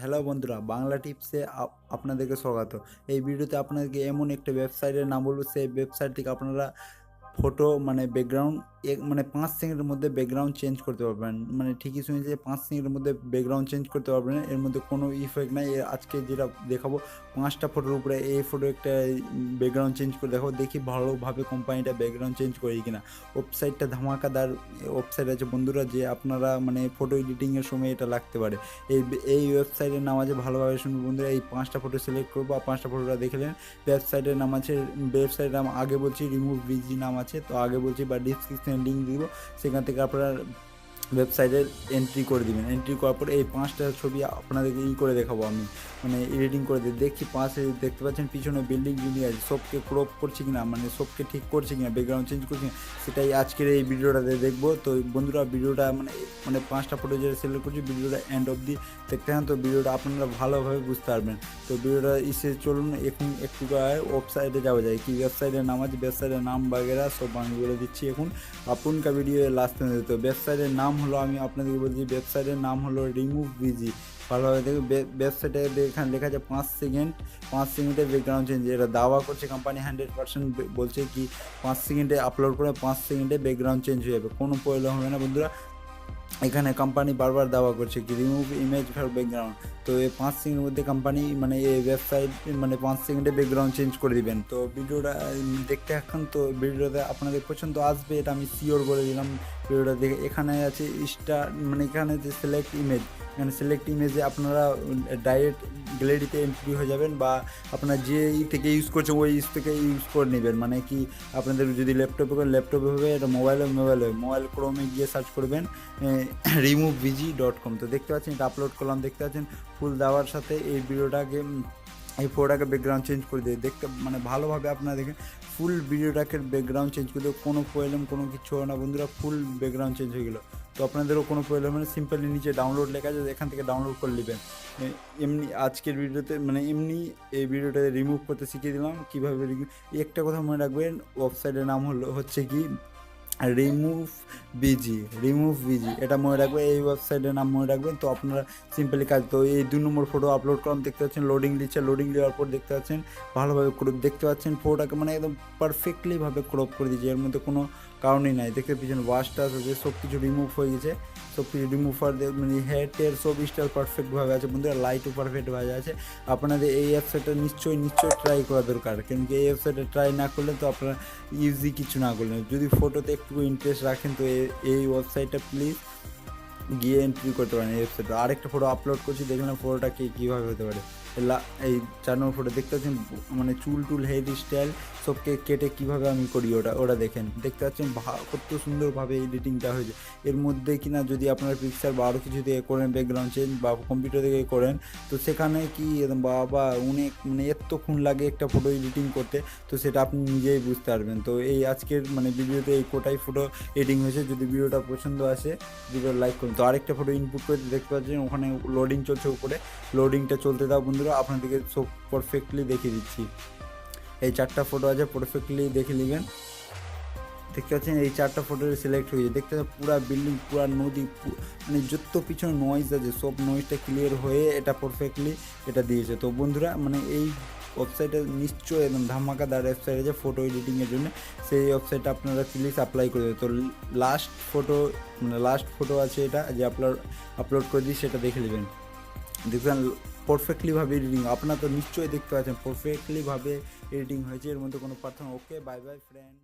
Hello বন্ধুরা, বাংলা টিপসে আপনাদেরকে স্বাগত। এই ভিডিওতে আপনাদেরকে এমন একটা ওয়েবসাইটের নাম বলবো, সেই ওয়েবসাইট থেকে আপনারা ফটো মানে ব্যাকগ্রাউন্ড মানে ৫ সেকেন্ডের মধ্যে ব্যাকগ্রাউন্ড চেঞ্জ করতে পারবেন। মানে ঠিকই শুনেছি, ৫ সেকেন্ডের মধ্যে ব্যাকগ্রাউন্ড চেঞ্জ করতে পারবেন। এর মধ্যে কোনো ইফেক্ট নাই। আজকে যেটা দেখাবো ৫টা ফটোর উপরে এই ফটো একটা ব্যাকগ্রাউন্ড চেঞ্জ করে দেখাবো। দেখি ভালোভাবে কোম্পানিটা ব্যাকগ্রাউন্ড চেঞ্জ করে কিনা। ওয়েবসাইটটা ধামাকাদার ওয়েবসাইট আছে বন্ধুরা, যে আপনারা মানে ফটো এডিটিংয়ের সময় এটা লাগতে পারে। এই এই ওয়েবসাইটের নাম আছে, ভালোভাবে শুনুন বন্ধুরা। এই ৫টা ফটো সিলেক্ট করবো, আর ৫টা ফটোটা দেখে নেন। ওয়েবসাইটের নাম আছে, ওয়েবসাইটের নাম আগে বলছি রিমুভ ভিজি নাম আছে, তো আগে বলছি বা ডিসক্রিপশনে লিঙ্ক দিব, সেখান থেকে আপনারা ওয়েবসাইটের এন্ট্রি করে দিবেন। এন্ট্রি করার পরে এই ৫টা ছবি আপনাদেরকে করে দেখাবো আমি, মানে এডিটিং করে দিই। দেখি পাশে দেখতে পাচ্ছেন পিছনে বিল্ডিং আছে, সবকে ক্রপ করছে কিনা, মানে সবকে ঠিক করছে কিনা, ব্যাকগ্রাউন্ড চেঞ্জ করছে কিনা, সেটাই আজকের এই ভিডিওটাতে দেখবো। তো বন্ধুরা ভিডিওটা মানে মানে 5টা ফটো যেটা সিলেক্ট করছি, ভিডিওটা এন্ড অবধি দেখতে থাকেন, তো ভিডিওটা আপনারা ভালোভাবে বুঝতে পারবেন। তো ভিডিওটা চলুন এখন একটু ওয়েবসাইটে যাওয়া যায়। কি ওয়েবসাইটের নাম আছে, ওয়েবসাইটের নাম বাগেরা সব আমি বলে দিচ্ছি এখন আপনকা ভিডিও লাস্ট में। তো ওয়েবসাইটের নাম হলো, আমি আপনাদেরকে বলছি, ওয়েবসাইটের নাম হলো রিমুভ ভিজি। ভালোভাবে দেখে ওয়েবসাইটে এখানে লেখা আছে 5 সেকেন্ডে ব্যাকগ্রাউন্ড চেঞ্জ। এটা দাওয়া করছে কোম্পানি 100% বলছে কি 5 সেকেন্ডে আপলোড করে 5 সেকেন্ডে ব্যাকগ্রাউন্ড চেঞ্জ হয়ে যাবে, কোনো প্রবলেম হবে না বন্ধুরা। এখানে কোম্পানি বারবার দাওয়া করছে কি রিমুভ ইমেজ ফর ব্যাকগ্রাউন্ড। তো এই 5 সেকেন্ডের মধ্যে কোম্পানি মানে এই ওয়েবসাইট মানে 5 সেকেন্ডে ব্যাকগ্রাউন্ড চেঞ্জ করে দিবেন। তো ভিডিওটা দেখতে এখন, তো ভিডিওটা আপনাদের পছন্দ আসবে এটা আমি শিওর বলে দিলাম। ভিডিওটা দেখে এখানে আছে স্টার, মানে এখানে যে সিলেক্ট ইমেজ, এখানে সিলেক্ট ইমেজে আপনারা ডাইরেক্ট গ্যালারিতে এন্ট্রি হয়ে যাবেন, বা আপনার যে থেকে ইউজ করছেন ওই থেকে ইউজ করে নেবেন। মানে কি আপনাদের যদি ল্যাপটপে করেন ল্যাপটপে হবে, এটা মোবাইল ক্রোমে গিয়ে সার্চ করবেন removevg.com। তো দেখতে পাচ্ছেন এটা আপলোড করলাম, দেখতে পাচ্ছেন ফুল দেওয়ার সাথে এই ভিডিওটাকে এই ফটোটাকে ব্যাকগ্রাউন্ড চেঞ্জ করে দিয়ে দেখতে মানে ভালোভাবে আপনারা দেখেন ফুল ভিডিওটাকে ব্যাকগ্রাউন্ড চেঞ্জ করে দিয়ে কোনো প্রবলেম কোনো কিছু হয় না বন্ধুরা, ফুল ব্যাকগ্রাউন্ড চেঞ্জ হয়ে গেলো। তো আপনাদেরও কোনো প্রবলেম মানে সিম্পলি নিচে ডাউনলোড লেখা আছে, এখান থেকে ডাউনলোড করে নেবেন। এমনি আজকের ভিডিওতে মানে এমনি এই ভিডিওটা রিমুভ করতে শিখিয়ে দিলাম কীভাবে। একটা কথা মনে রাখবেন, ওয়েবসাইটের নাম হচ্ছে কি রিমুভ বিজি, এটা মনে রাখবে, এই ওয়েবসাইটের নাম মনে রাখবেন। তো আপনারা সিম্পলি কাজ। তো এই 2 নম্বর ফটো আপলোড করলাম, দেখতে পাচ্ছেন লোডিং দিচ্ছে, লোডিং দেওয়ার পর দেখতে পাচ্ছেন ভালোভাবে ক্রপ, দেখতে পাচ্ছেন ফটোটাকে মানে একদম পারফেক্টলিভাবে ক্রপ করে দিয়েছে, এর মধ্যে কোনো কারণই নাই। দেখতে পিছনে ওয়াশটা আছে, সব কিছু রিমুভ হয়ে গেছে, সব কিছু রিমুভ হওয়ার মানে হেয়ার টেয়ার সব স্টাইল পারফেক্টভাবে আছে বন্ধুরা, লাইটও পারফেক্টভাবে আছে। আপনাদের এই ওয়েবসাইটটা নিশ্চয়ই ট্রাই করা দরকার, কেন কি এই ওয়েবসাইটে ট্রাই না করলে তো আপনারা ইউজি কিছু না করলেন। যদি ফটোতে একটু ইন্টারেস্ট রাখেন তো এই ওয়েবসাইটটা প্লিজ গিয়ে এন্ট্রি করতে পারেন। এই ওয়েবসাইটে আরেকটা ফটো আপলোড করছি, দেখলাম ফটোটা কীভাবে হতে পারে। এই 4 নম্বর ফটো দেখতে পাচ্ছেন, মানে চুল হেয়ার স্টাইল সবকে কেটে কীভাবে আমি করি ওটা দেখেন, দেখতে পাচ্ছেন কত সুন্দরভাবে এডিটিংটা হয়েছে। এর মধ্যে কিনা যদি আপনার পিকচার বা আরও কিছু দিয়ে করেন ব্যাকগ্রাউন্ড চেঞ্জ বা কম্পিউটার থেকে করেন, তো সেখানে কি বাবা অনেক মানে এতক্ষণ লাগে একটা ফটো এডিটিং করতে, তো সেটা আপনি নিজেই বুঝতে পারবেন। তো এই আজকের মানে ভিডিওতে এই কোটাই ফটো এডিটিং হয়েছে। যদি ভিডিওটা পছন্দ আসে ভিডিও লাইক করুন। তো আরেকটা ফটো ইনপুট করে দেখতে পাচ্ছেন ওখানে লোডিং চলছে, উপরে লোডিংটা চলতে দাও বন্ধুরা, আপনাদেরকে সব পারফেক্টলি দেখিয়ে দিচ্ছি। এই 4টা ফটো আছে, পারফেক্টলি দেখে নেবেন। দেখতে পাচ্ছেন এই 4টা ফটো সিলেক্ট হয়েছে, দেখতে পাচ্ছেন পুরা বিল্ডিং, পুরা নদী, মানে যত পিছনে নয়েজ আছে সব নয়েজটা ক্লিয়ার হয়ে এটা পারফেক্টলি এটা দিয়েছে। তো বন্ধুরা মানে এই ওয়েবসাইটে নিশ্চয়ই একদম ধামাকাদার ওয়েবসাইট আছে ফটো এডিটিংয়ের জন্য, সেই ওয়েবসাইটটা আপনারা প্লিজ অ্যাপ্লাই করে দেবেন। তো লাস্ট ফটো আছে এটা যে আপলোড করে দিই, সেটা দেখে নেবেন। দেখবেন পারফেক্টলিভাবে এডিটিং, আপনারা তো নিশ্চয়ই দেখতে পাচ্ছেন পারফেক্টলিভাবে এডিটিং হয়েছে, এর মধ্যে কোনো পার্থক্য। ওকে, বাই বাই ফ্রেন্ড।